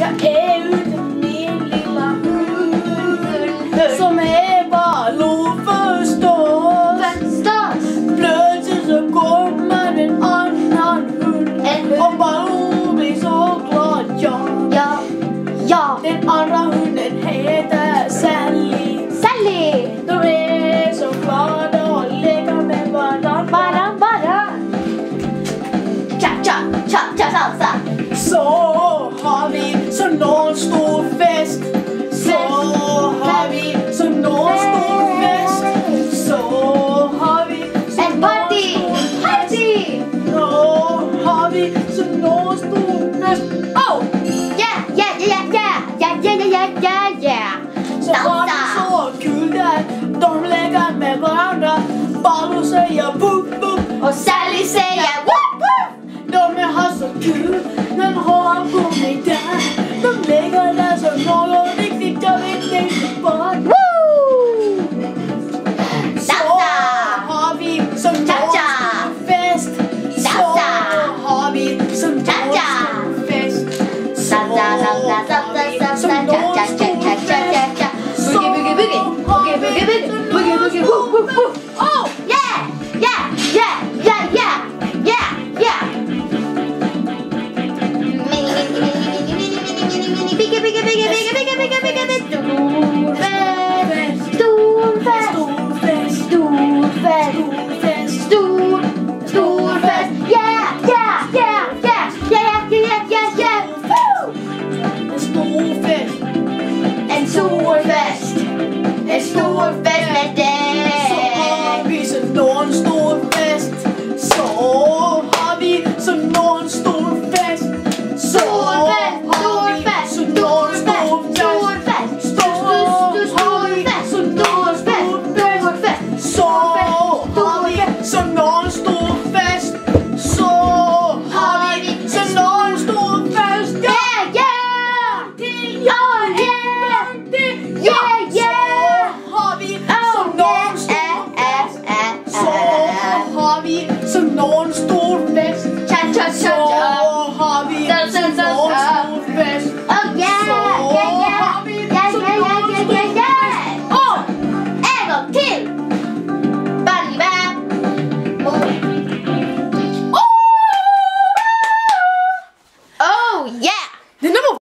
Jag är ute med min lilla hund som är Baloo förstås. Plötsligt så kommer en annan hund och Baloo blir så glad, ja. Den andra hunden heter Sally. De är så glada och leker med varandra. Cha salsa. Så har vi så någon stor fest. Så har vi så någon stor fest. Så har vi så En party. Så har vi så någon stor fest. Oh! Yeah. Så har vi så kul där. De leker med varandra. Baloo säger bup bup Och Sally säger whoop whoop. De har så kul.